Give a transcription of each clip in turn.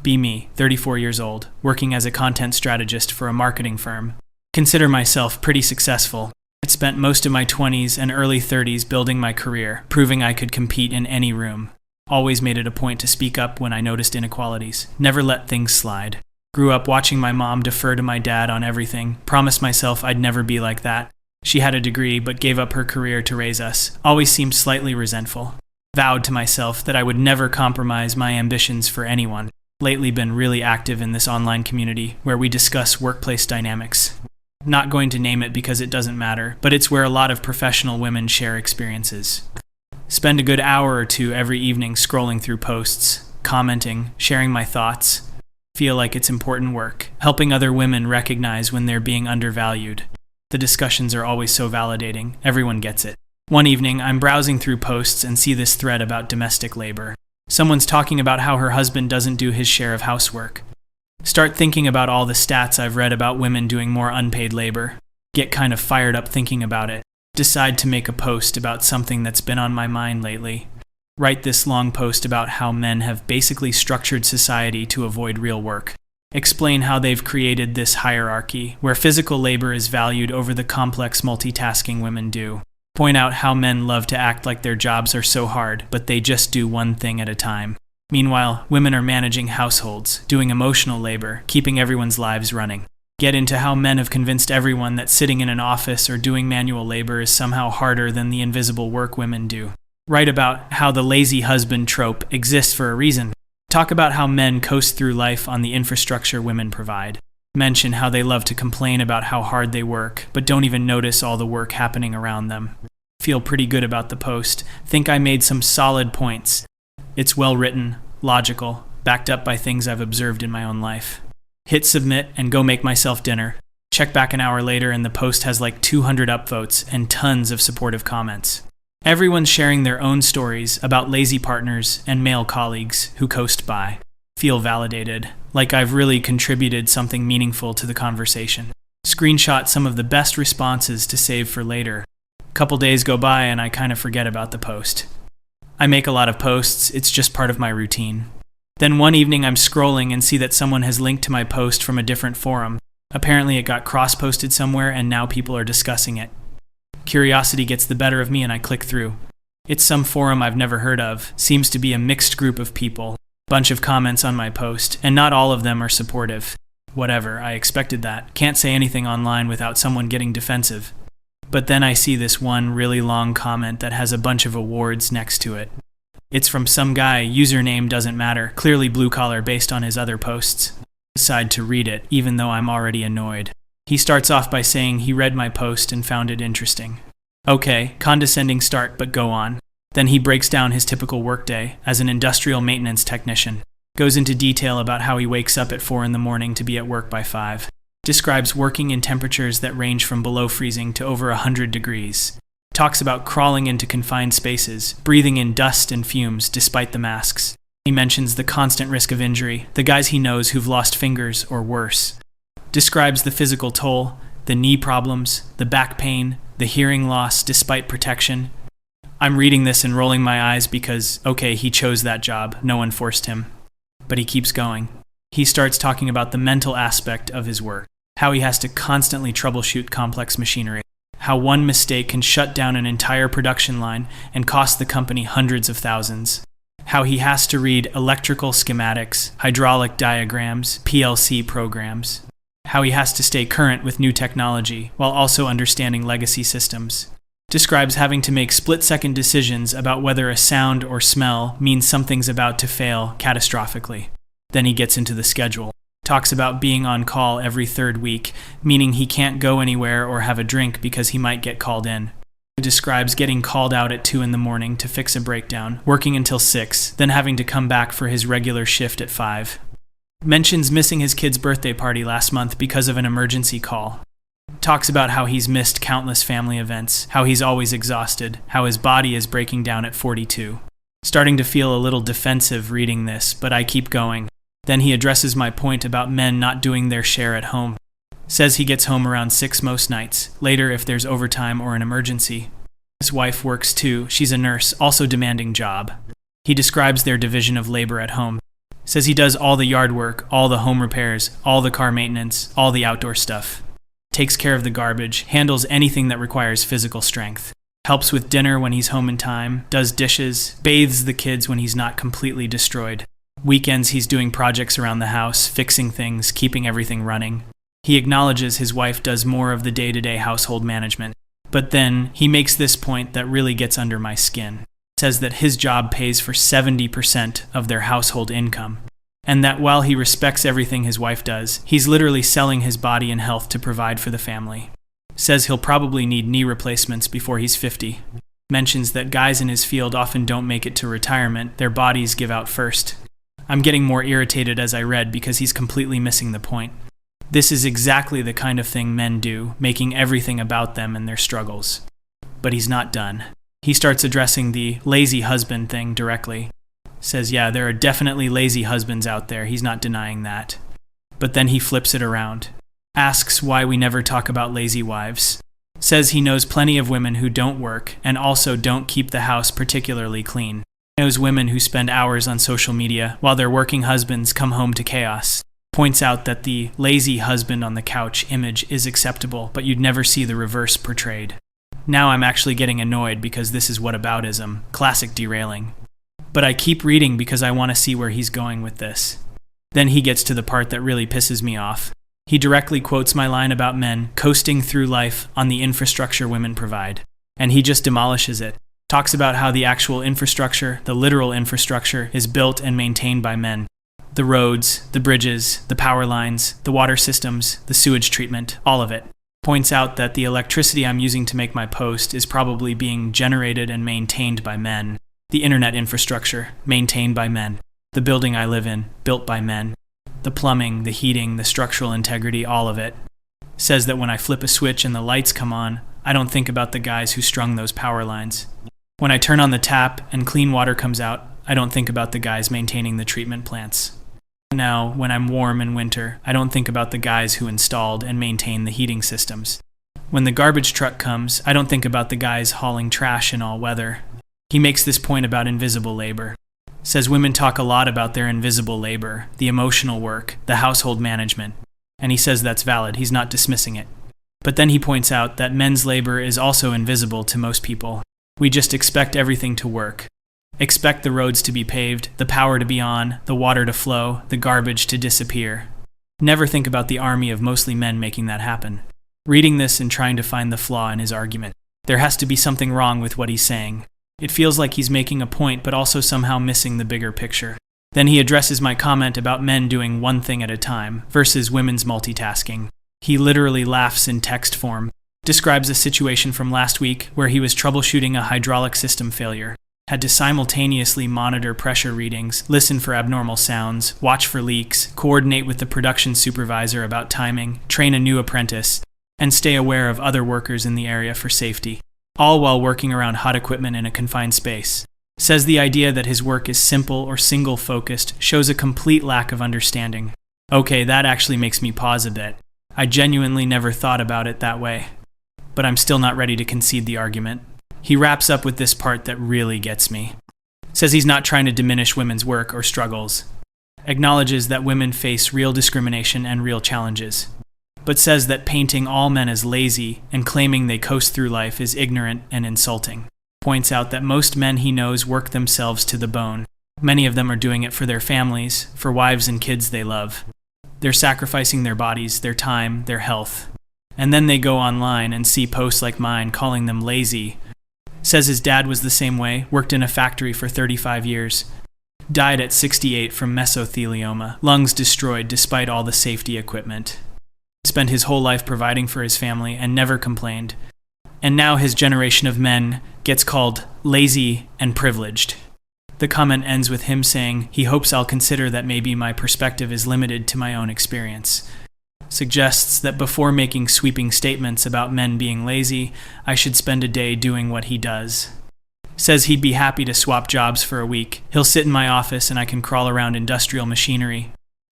Be me, 34 years old, working as a content strategist for a marketing firm. Consider myself pretty successful. I spent most of my 20s and early 30s building my career, proving I could compete in any room. Always made it a point to speak up when I noticed inequalities. Never let things slide. Grew up watching my mom defer to my dad on everything. Promised myself I'd never be like that. She had a degree but gave up her career to raise us. Always seemed slightly resentful. Vowed to myself that I would never compromise my ambitions for anyone. Lately been really active in this online community where we discuss workplace dynamics. Not going to name it because it doesn't matter, but it's where a lot of professional women share experiences. Spend a good hour or two every evening scrolling through posts, commenting, sharing my thoughts. Feel like it's important work, helping other women recognize when they're being undervalued. The discussions are always so validating, everyone gets it. One evening, I'm browsing through posts and see this thread about domestic labor. Someone's talking about how her husband doesn't do his share of housework. Start thinking about all the stats I've read about women doing more unpaid labor. Get kind of fired up thinking about it. Decide to make a post about something that's been on my mind lately. Write this long post about how men have basically structured society to avoid real work. Explain how they've created this hierarchy where physical labor is valued over the complex multitasking women do. Point out how men love to act like their jobs are so hard, but they just do one thing at a time. Meanwhile, women are managing households, doing emotional labor, keeping everyone's lives running. Get into how men have convinced everyone that sitting in an office or doing manual labor is somehow harder than the invisible work women do. Write about how the lazy husband trope exists for a reason. Talk about how men coast through life on the infrastructure women provide. Mention how they love to complain about how hard they work, but don't even notice all the work happening around them. Feel pretty good about the post. Think I made some solid points. It's well written, logical, backed up by things I've observed in my own life. Hit submit and go make myself dinner. Check back an hour later and the post has like 200 upvotes and tons of supportive comments. Everyone's sharing their own stories about lazy partners and male colleagues who coast by. Feel validated, like I've really contributed something meaningful to the conversation. Screenshot some of the best responses to save for later. Couple days go by and I kind of forget about the post. I make a lot of posts, it's just part of my routine. Then one evening I'm scrolling and see that someone has linked to my post from a different forum. Apparently it got cross-posted somewhere and now people are discussing it. Curiosity gets the better of me and I click through. It's some forum I've never heard of, seems to be a mixed group of people. Bunch of comments on my post, and not all of them are supportive. Whatever, I expected that. Can't say anything online without someone getting defensive. But then I see this one really long comment that has a bunch of awards next to it. It's from some guy, username doesn't matter, clearly blue collar based on his other posts. I decide to read it, even though I'm already annoyed. He starts off by saying he read my post and found it interesting. Okay, condescending start, but go on. Then he breaks down his typical workday as an industrial maintenance technician. Goes into detail about how he wakes up at 4 a.m. to be at work by 5. Describes working in temperatures that range from below freezing to over 100 degrees. Talks about crawling into confined spaces, breathing in dust and fumes despite the masks. He mentions the constant risk of injury, the guys he knows who've lost fingers or worse. Describes the physical toll, the knee problems, the back pain, the hearing loss despite protection. I'm reading this and rolling my eyes because, okay, he chose that job, no one forced him. But he keeps going. He starts talking about the mental aspect of his work, how he has to constantly troubleshoot complex machinery, how one mistake can shut down an entire production line and cost the company hundreds of thousands, how he has to read electrical schematics, hydraulic diagrams, PLC programs, how he has to stay current with new technology while also understanding legacy systems. Describes having to make split-second decisions about whether a sound or smell means something's about to fail catastrophically. Then he gets into the schedule. Talks about being on call every 3rd week, meaning he can't go anywhere or have a drink because he might get called in. Describes getting called out at 2 a.m. to fix a breakdown, working until 6, then having to come back for his regular shift at 5. Mentions missing his kid's birthday party last month because of an emergency call. Talks about how he's missed countless family events, how he's always exhausted, how his body is breaking down at 42. Starting to feel a little defensive reading this, but I keep going. Then he addresses my point about men not doing their share at home. Says he gets home around 6 most nights, later if there's overtime or an emergency. His wife works too, she's a nurse, also demanding job. He describes their division of labor at home. Says he does all the yard work, all the home repairs, all the car maintenance, all the outdoor stuff. Takes care of the garbage, handles anything that requires physical strength. Helps with dinner when he's home in time, does dishes, bathes the kids when he's not completely destroyed. Weekends he's doing projects around the house, fixing things, keeping everything running. He acknowledges his wife does more of the day-to-day household management. But then he makes this point that really gets under my skin. Says that his job pays for 70% of their household income. And that while he respects everything his wife does, he's literally selling his body and health to provide for the family. Says he'll probably need knee replacements before he's 50. Mentions that guys in his field often don't make it to retirement, their bodies give out first. I'm getting more irritated as I read because he's completely missing the point. This is exactly the kind of thing men do, making everything about them and their struggles. But he's not done. He starts addressing the lazy husband thing directly. Says, yeah, there are definitely lazy husbands out there, he's not denying that. But then he flips it around. Asks why we never talk about lazy wives. Says he knows plenty of women who don't work and also don't keep the house particularly clean. Knows women who spend hours on social media while their working husbands come home to chaos. Points out that the lazy husband on the couch image is acceptable, but you'd never see the reverse portrayed. Now I'm actually getting annoyed because this is whataboutism, classic derailing. But I keep reading because I want to see where he's going with this. Then he gets to the part that really pisses me off. He directly quotes my line about men coasting through life on the infrastructure women provide. And he just demolishes it. Talks about how the actual infrastructure, the literal infrastructure, is built and maintained by men. The roads, the bridges, the power lines, the water systems, the sewage treatment, all of it. Points out that the electricity I'm using to make my post is probably being generated and maintained by men. The internet infrastructure, maintained by men. The building I live in, built by men. The plumbing, the heating, the structural integrity, all of it. Says that when I flip a switch and the lights come on, I don't think about the guys who strung those power lines. When I turn on the tap and clean water comes out, I don't think about the guys maintaining the treatment plants. Now, when I'm warm in winter, I don't think about the guys who installed and maintain the heating systems. When the garbage truck comes, I don't think about the guys hauling trash in all weather. He makes this point about invisible labor. Says women talk a lot about their invisible labor, the emotional work, the household management. And he says that's valid, he's not dismissing it. But then he points out that men's labor is also invisible to most people. We just expect everything to work. Expect the roads to be paved, the power to be on, the water to flow, the garbage to disappear. Never think about the army of mostly men making that happen. Reading this and trying to find the flaw in his argument. There has to be something wrong with what he's saying. It feels like he's making a point, but also somehow missing the bigger picture. Then he addresses my comment about men doing one thing at a time versus women's multitasking. He literally laughs in text form. Describes a situation from last week where he was troubleshooting a hydraulic system failure. Had to simultaneously monitor pressure readings, listen for abnormal sounds, watch for leaks, coordinate with the production supervisor about timing, train a new apprentice, and stay aware of other workers in the area for safety. All while working around hot equipment in a confined space. Says the idea that his work is simple or single-focused shows a complete lack of understanding. Okay, that actually makes me pause a bit. I genuinely never thought about it that way. But I'm still not ready to concede the argument. He wraps up with this part that really gets me. Says he's not trying to diminish women's work or struggles. Acknowledges that women face real discrimination and real challenges. But says that painting all men as lazy and claiming they coast through life is ignorant and insulting. Points out that most men he knows work themselves to the bone. Many of them are doing it for their families, for wives and kids they love. They're sacrificing their bodies, their time, their health. And then they go online and see posts like mine calling them lazy. Says his dad was the same way, worked in a factory for 35 years. Died at 68 from mesothelioma, lungs destroyed despite all the safety equipment. Spent his whole life providing for his family and never complained. And now his generation of men gets called lazy and privileged. The comment ends with him saying he hopes I'll consider that maybe my perspective is limited to my own experience. Suggests that before making sweeping statements about men being lazy, I should spend a day doing what he does. Says he'd be happy to swap jobs for a week. He'll sit in my office and I can crawl around industrial machinery.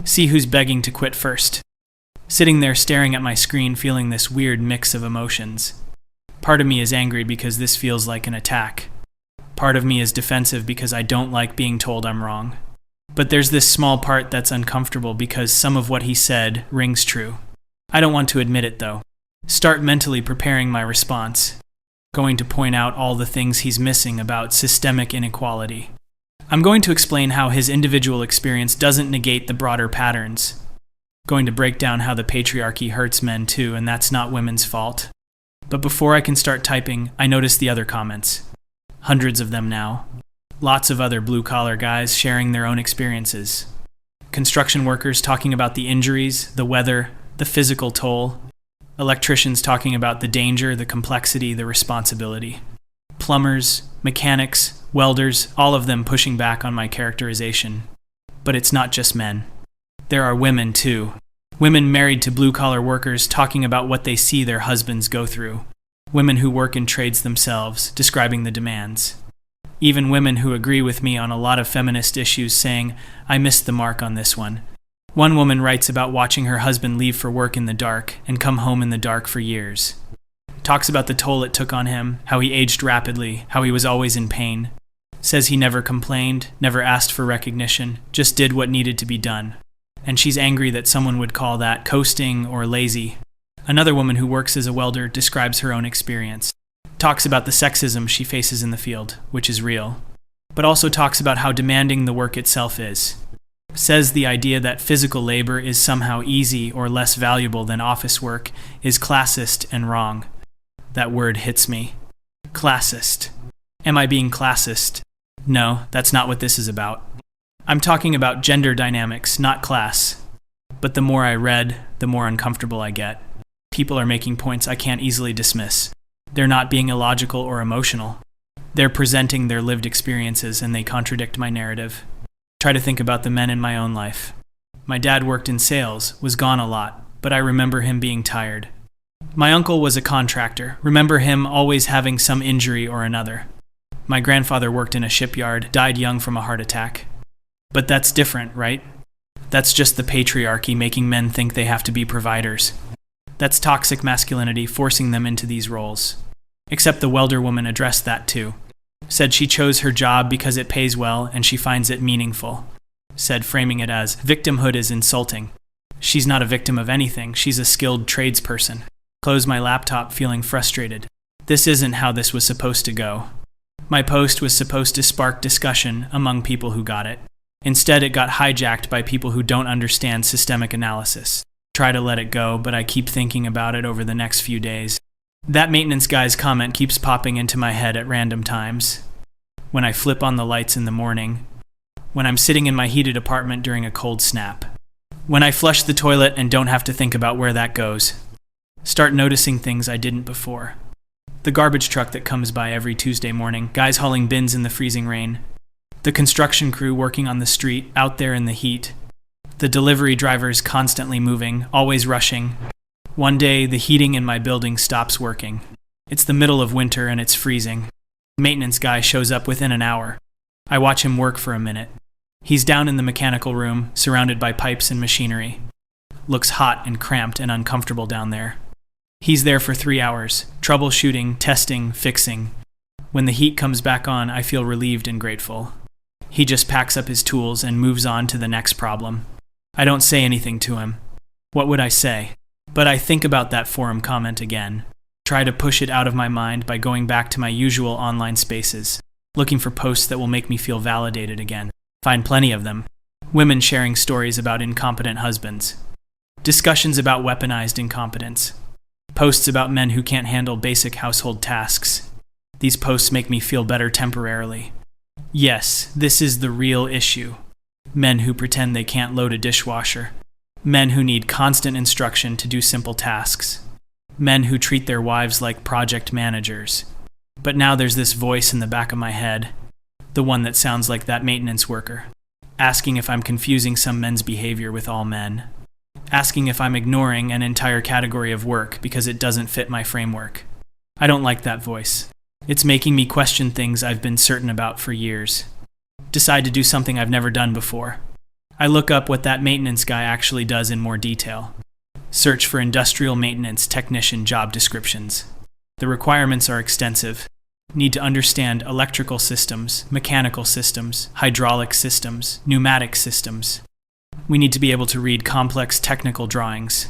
See who's begging to quit first. Sitting there staring at my screen feeling this weird mix of emotions. Part of me is angry because this feels like an attack. Part of me is defensive because I don't like being told I'm wrong. But there's this small part that's uncomfortable because some of what he said rings true. I don't want to admit it, though. Start mentally preparing my response. Going to point out all the things he's missing about systemic inequality. I'm going to explain how his individual experience doesn't negate the broader patterns. Going to break down how the patriarchy hurts men too, and that's not women's fault. But before I can start typing, I notice the other comments. Hundreds of them now. Lots of other blue-collar guys sharing their own experiences. Construction workers talking about the injuries, the weather, the physical toll. Electricians talking about the danger, the complexity, the responsibility. Plumbers, mechanics, welders, all of them pushing back on my characterization. But it's not just men. There are women, too. Women married to blue-collar workers talking about what they see their husbands go through. Women who work in trades themselves, describing the demands. Even women who agree with me on a lot of feminist issues saying, I missed the mark on this one. One woman writes about watching her husband leave for work in the dark and come home in the dark for years. Talks about the toll it took on him, how he aged rapidly, how he was always in pain. Says he never complained, never asked for recognition, just did what needed to be done. And she's angry that someone would call that coasting or lazy. Another woman who works as a welder describes her own experience. Talks about the sexism she faces in the field, which is real, but also talks about how demanding the work itself is. Says the idea that physical labor is somehow easy or less valuable than office work is classist and wrong. That word hits me. Classist. Am I being classist? No, that's not what this is about. I'm talking about gender dynamics, not class. But the more I read, the more uncomfortable I get. People are making points I can't easily dismiss. They're not being illogical or emotional. They're presenting their lived experiences and they contradict my narrative. Try to think about the men in my own life. My dad worked in sales, was gone a lot, but I remember him being tired. My uncle was a contractor, remember him always having some injury or another. My grandfather worked in a shipyard, died young from a heart attack. But that's different, right? That's just the patriarchy making men think they have to be providers. That's toxic masculinity forcing them into these roles. Except the welder woman addressed that too. Said she chose her job because it pays well and she finds it meaningful. Said framing it as, victimhood is insulting. She's not a victim of anything, she's a skilled tradesperson. Closed my laptop feeling frustrated. This isn't how this was supposed to go. My post was supposed to spark discussion among people who got it. Instead, it got hijacked by people who don't understand systemic analysis. Try to let it go, but I keep thinking about it over the next few days. That maintenance guy's comment keeps popping into my head at random times. When I flip on the lights in the morning. When I'm sitting in my heated apartment during a cold snap. When I flush the toilet and don't have to think about where that goes. Start noticing things I didn't before. The garbage truck that comes by every Tuesday morning, guys hauling bins in the freezing rain. The construction crew working on the street, out there in the heat. The delivery drivers constantly moving, always rushing. One day, the heating in my building stops working. It's the middle of winter and it's freezing. Maintenance guy shows up within an hour. I watch him work for a minute. He's down in the mechanical room, surrounded by pipes and machinery. Looks hot and cramped and uncomfortable down there. He's there for 3 hours, troubleshooting, testing, fixing. When the heat comes back on, I feel relieved and grateful. He just packs up his tools and moves on to the next problem. I don't say anything to him. What would I say? But I think about that forum comment again. Try to push it out of my mind by going back to my usual online spaces, looking for posts that will make me feel validated again. Find plenty of them. Women sharing stories about incompetent husbands. Discussions about weaponized incompetence. Posts about men who can't handle basic household tasks. These posts make me feel better temporarily. Yes, this is the real issue. Men who pretend they can't load a dishwasher. Men who need constant instruction to do simple tasks. Men who treat their wives like project managers. But now there's this voice in the back of my head, the one that sounds like that maintenance worker, asking if I'm confusing some men's behavior with all men. Asking if I'm ignoring an entire category of work because it doesn't fit my framework. I don't like that voice. It's making me question things I've been certain about for years. Decide to do something I've never done before. I look up what that maintenance guy actually does in more detail. Search for industrial maintenance technician job descriptions. The requirements are extensive. need to understand electrical systems, mechanical systems, hydraulic systems, pneumatic systems. We need to be able to read complex technical drawings,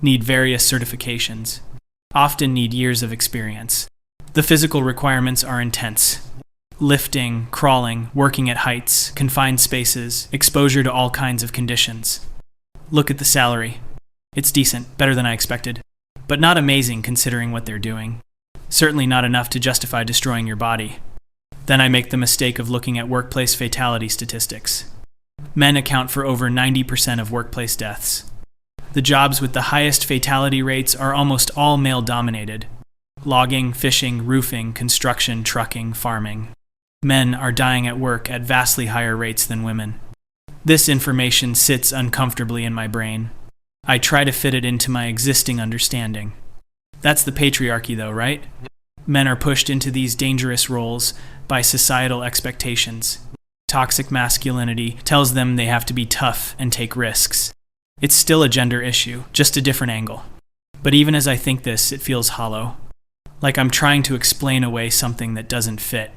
need various certifications, often need years of experience. The physical requirements are intense. Lifting, crawling, working at heights, confined spaces, exposure to all kinds of conditions. Look at the salary. It's decent, better than I expected, but not amazing considering what they're doing. Certainly not enough to justify destroying your body. Then I make the mistake of looking at workplace fatality statistics. Men account for over 90% of workplace deaths. The jobs with the highest fatality rates are almost all male-dominated. Logging, fishing, roofing, construction, trucking, farming. Men are dying at work at vastly higher rates than women. This information sits uncomfortably in my brain. I try to fit it into my existing understanding. That's the patriarchy though, right? Men are pushed into these dangerous roles by societal expectations. Toxic masculinity tells them they have to be tough and take risks. It's still a gender issue, just a different angle. But even as I think this, it feels hollow. Like I'm trying to explain away something that doesn't fit.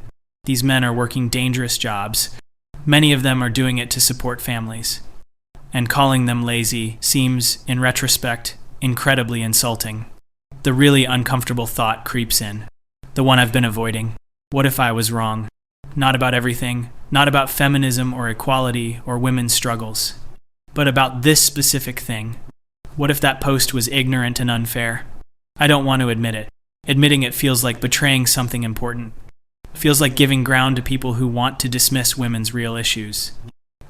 These men are working dangerous jobs. Many of them are doing it to support families. And calling them lazy seems, in retrospect, incredibly insulting. The really uncomfortable thought creeps in. The one I've been avoiding. What if I was wrong? Not about everything, not about feminism or equality or women's struggles, but about this specific thing. What if that post was ignorant and unfair? I don't want to admit it. Admitting it feels like betraying something important. Feels like giving ground to people who want to dismiss women's real issues.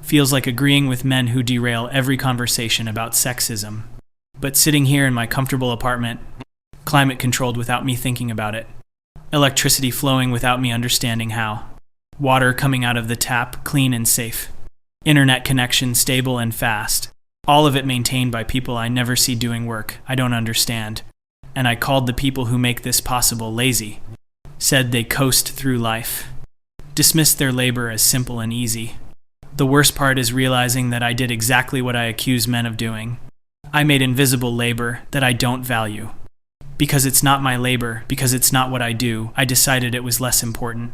Feels like agreeing with men who derail every conversation about sexism. But sitting here in my comfortable apartment, climate controlled without me thinking about it, electricity flowing without me understanding how, water coming out of the tap clean and safe, internet connection stable and fast, all of it maintained by people I never see doing work I don't understand. And I called the people who make this possible lazy. Said they coast through life. Dismissed their labor as simple and easy. The worst part is realizing that I did exactly what I accuse men of doing. I made invisible labor that I don't value. Because it's not my labor, because it's not what I do, I decided it was less important.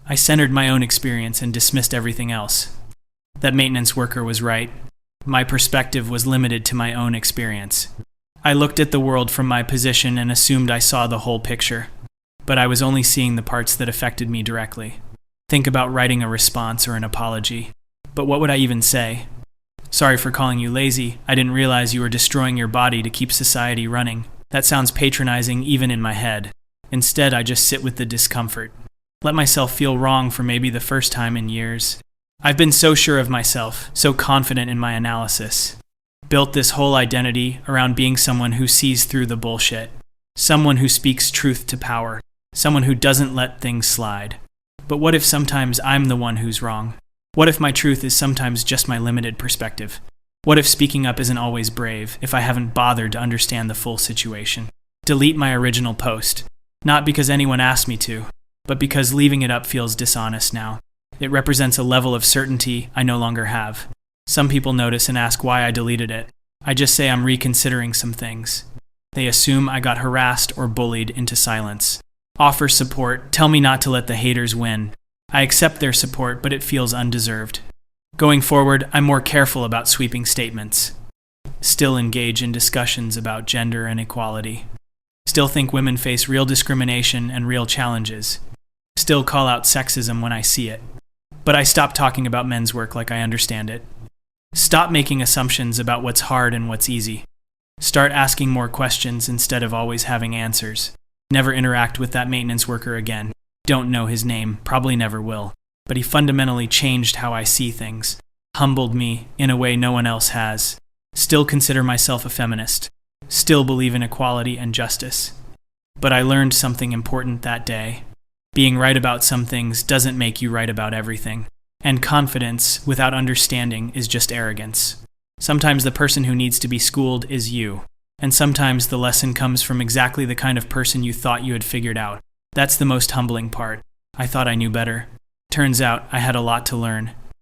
I centered my own experience and dismissed everything else. That maintenance worker was right. My perspective was limited to my own experience. I looked at the world from my position and assumed I saw the whole picture. But I was only seeing the parts that affected me directly. Think about writing a response or an apology. But what would I even say? Sorry for calling you lazy. I didn't realize you were destroying your body to keep society running. That sounds patronizing even in my head. Instead, I just sit with the discomfort. Let myself feel wrong for maybe the first time in years. I've been so sure of myself, so confident in my analysis. Built this whole identity around being someone who sees through the bullshit. Someone who speaks truth to power. Someone who doesn't let things slide. But what if sometimes I'm the one who's wrong? What if my truth is sometimes just my limited perspective? What if speaking up isn't always brave, if I haven't bothered to understand the full situation? Delete my original post. Not because anyone asked me to, but because leaving it up feels dishonest now. It represents a level of certainty I no longer have. Some people notice and ask why I deleted it. I just say I'm reconsidering some things. They assume I got harassed or bullied into silence. Offer support, tell me not to let the haters win. I accept their support, but it feels undeserved. Going forward, I'm more careful about sweeping statements. Still engage in discussions about gender and equality. Still think women face real discrimination and real challenges. Still call out sexism when I see it. But I stop talking about men's work like I understand it. Stop making assumptions about what's hard and what's easy. Start asking more questions instead of always having answers. Never interact with that maintenance worker again. Don't know his name, probably never will. But he fundamentally changed how I see things. Humbled me in a way no one else has. Still consider myself a feminist. Still believe in equality and justice. But I learned something important that day. Being right about some things doesn't make you right about everything. And confidence without understanding is just arrogance. Sometimes the person who needs to be schooled is you. And sometimes the lesson comes from exactly the kind of person you thought you had figured out. That's the most humbling part. I thought I knew better. Turns out I had a lot to learn.